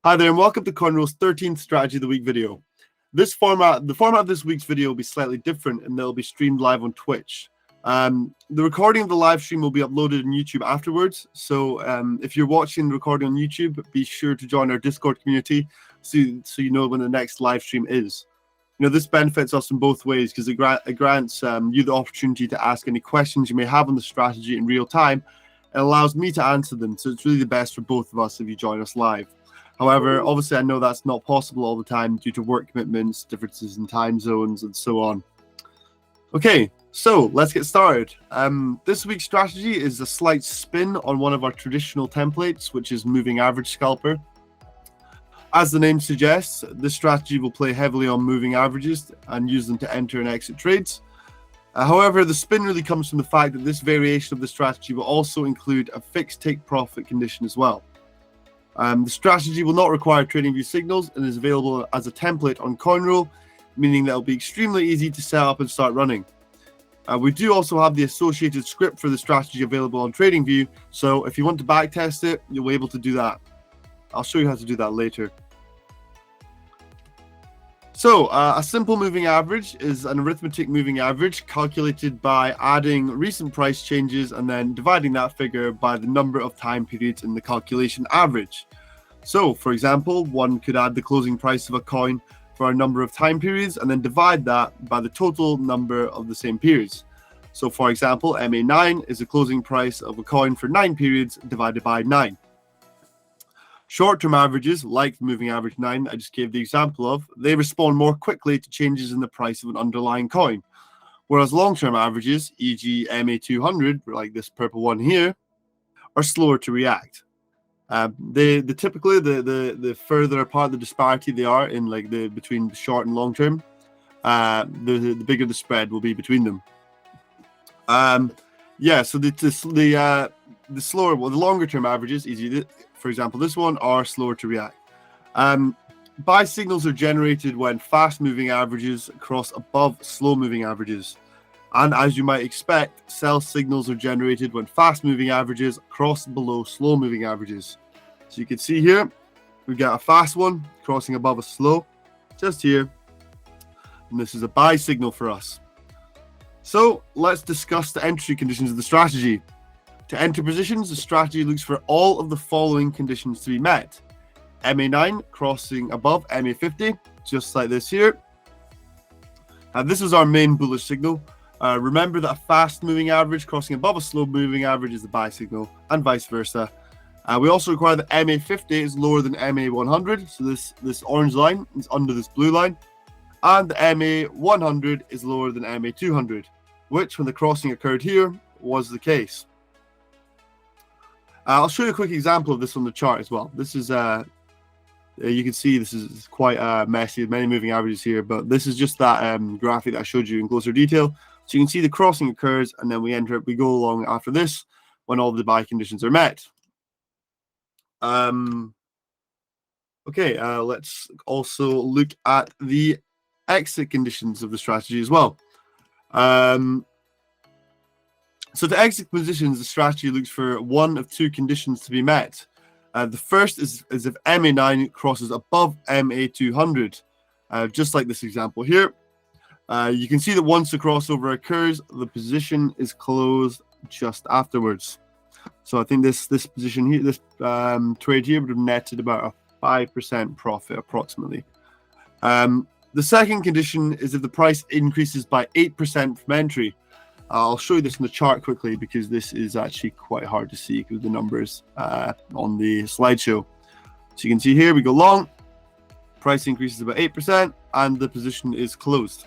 Hi there and welcome to Coinrule's 13th Strategy of the Week video. The format of this week's video will be slightly different and they'll be streamed live on Twitch. The recording of the live stream will be uploaded on YouTube afterwards. So if you're watching the recording on YouTube, be sure to join our Discord community so you know when the next live stream is. You know, this benefits us in both ways because it grants you the opportunity to ask any questions you may have on the strategy in real time and allows me to answer them. So it's really the best for both of us if you join us live. However, obviously, I know that's not possible all the time due to work commitments, differences in time zones, and so on. Okay, so let's get started. This week's strategy is a slight spin on one of our traditional templates, which is moving average scalper. As the name suggests, this strategy will play heavily on moving averages and use them to enter and exit trades. However, the spin really comes from the fact that this variation of the strategy will also include a fixed take profit condition as well. The strategy will not require TradingView signals and is available as a template on Coinrule, meaning that it'll be extremely easy to set up and start running. We do also have the associated script for the strategy available on TradingView, so if you want to backtest it, you'll be able to do that. I'll show you how to do that later. So a simple moving average is an arithmetic moving average calculated by adding recent price changes and then dividing that figure by the number of time periods in the calculation average. So for example, one could add the closing price of a coin for a number of time periods and then divide that by the total number of the same periods. So for example, MA9 is the closing price of a coin for 9 periods divided by 9. Short-term averages, like the moving average 9 I just gave the example of, they respond more quickly to changes in the price of an underlying coin. Whereas long-term averages, e.g. MA200, like this purple one here, are slower to react. Typically the further apart the disparity they are in between the short and long term, the bigger the spread will be between them. So the longer term averages, for example, this one, are slower to react. Buy signals are generated when fast moving averages cross above slow moving averages. And as you might expect, sell signals are generated when fast moving averages cross below slow moving averages. So you can see here, we've got a fast one crossing above a slow, just here. And this is a buy signal for us. So let's discuss the entry conditions of the strategy. To enter positions, the strategy looks for all of the following conditions to be met. MA9 crossing above MA50, just like this here. This is our main bullish signal. Remember that a fast moving average crossing above a slow moving average is the buy signal, and vice versa. We also require that MA50 is lower than MA100, so this orange line is under this blue line, and the MA100 is lower than MA200, which when the crossing occurred here was the case. I'll show you a quick example of this on the chart as well. This is, you can see this is quite messy, many moving averages here, but this is just that graphic that I showed you in closer detail. So you can see the crossing occurs and then we go along after this when all the buy conditions are met. Let's also look at the exit conditions of the strategy as well. So to exit positions, the strategy looks for one of two conditions to be met. The first is if MA9 crosses above MA200, just like this example here. You can see that once the crossover occurs, the position is closed just afterwards. So I think this position here, this trade here would have netted about a 5% profit approximately. The second condition is if the price increases by 8% from entry. I'll show you this in the chart quickly because this is actually quite hard to see because the numbers on the slideshow. So you can see here we go long, price increases about 8%, and the position is closed.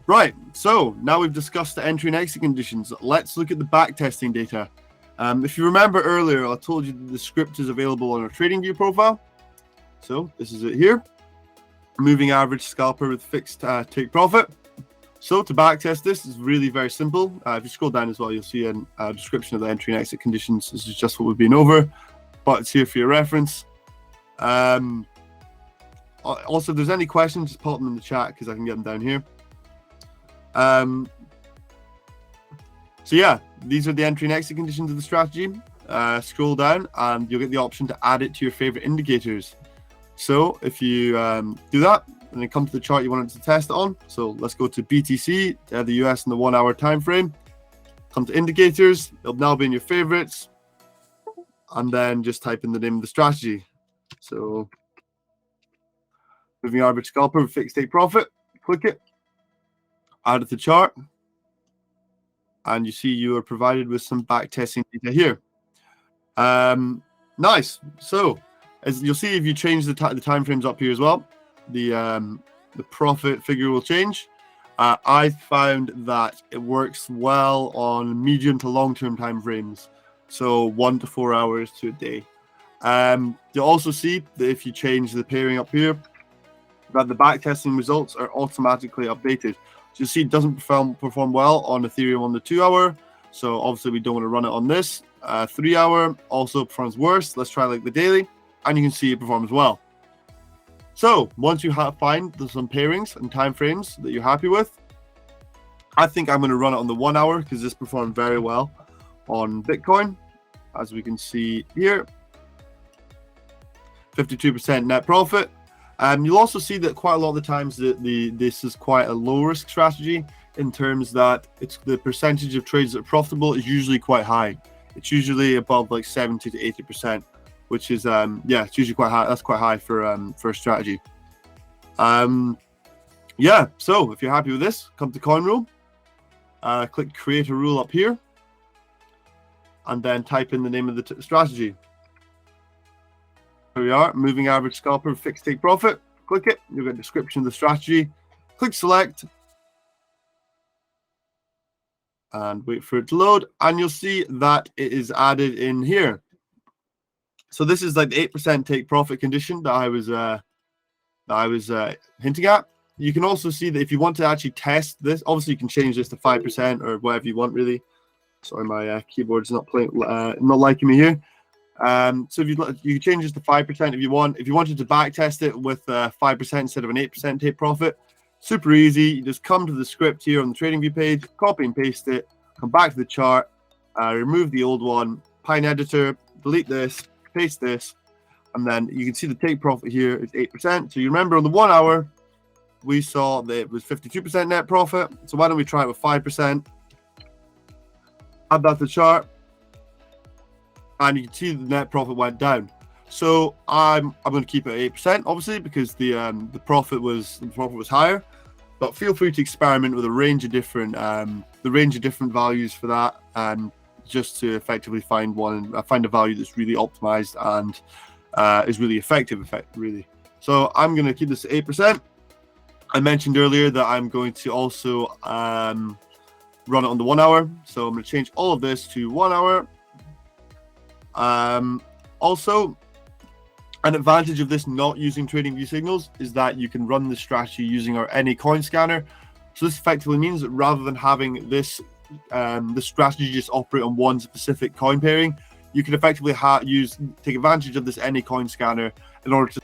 Right, so now we've discussed the entry and exit conditions. Let's look at the backtesting data. If you remember earlier, I told you that the script is available on our TradingView profile. So this is it here. Moving average scalper with fixed take profit. So to backtest this is really very simple. If you scroll down as well, you'll see a description of the entry and exit conditions. This is just what we've been over, but it's here for your reference. Also, if there's any questions, just pop them in the chat because I can get them down here. So yeah, these are the entry and exit conditions of the strategy. scroll down, and you'll get the option to add it to your favorite indicators. So if you do that, and then come to the chart you want it to test it on. So let's go to BTC, the US in the 1 hour time frame. Come to indicators, it'll now be in your favorites, and then just type in the name of the strategy. So moving average scalper with fixed take profit, click it, add it to the chart, and you see you are provided with some backtesting data here. Nice. So as you'll see, if you change the time frames up here as well, the profit figure will change. I found that it works well on medium to long-term time frames, so 1 to 4 hours to a day. You'll also see that if you change the pairing up here, that the backtesting results are automatically updated. So you see it doesn't perform well on Ethereum on the 2 hour, so obviously we don't want to run it on this. 3 hour also performs worse. Let's try like the daily, and you can see it performs well. So once you find some pairings and time frames that you're happy with, I think I'm going to run it on the 1 hour because this performed very well on Bitcoin, as we can see here. 52% net profit. You'll also see that quite a lot of the times that this is quite a low risk strategy, in terms that it's the percentage of trades that are profitable is usually quite high. It's usually above like 70 to 80%. Which is yeah, it's usually quite high. That's quite high for a strategy. Yeah, so if you're happy with this, come to Coinrule, click create a rule up here, and then type in the name of the strategy. Here we are, moving average scalper, fixed take profit. Click it, you'll get a description of the strategy. Click select, and wait for it to load, and you'll see that it is added in here. So this is like the 8% take profit condition that I was hinting at. You can also see that if you want to actually test this, obviously you can change this to 5% or whatever you want, really. Sorry, my keyboard's not liking me here. So if you can change this to 5% if you want. If you wanted to back test it with 5% instead of an 8% take profit, super easy. You just come to the script here on the TradingView page, copy and paste it, come back to the chart, remove the old one, Pine editor, delete this, paste this, and then you can see the take profit here is 8%. So you remember on the 1 hour, we saw that it was 52% net profit. So why don't we try it with 5%? Add that to the chart, and you can see the net profit went down. So I'm going to keep it at 8%, obviously, because the profit was higher. But feel free to experiment with a range of different values for that, just to effectively find a value that's really optimized and is really effective. So I'm going to keep this at 8%. I mentioned earlier that I'm going to also run it on the 1 hour. So I'm going to change all of this to 1 hour. Also, an advantage of this not using TradingView signals is that you can run the strategy using our any coin scanner. So this effectively means that rather than having this the strategy just operate on one specific coin pairing, you can effectively take advantage of this any coin scanner in order to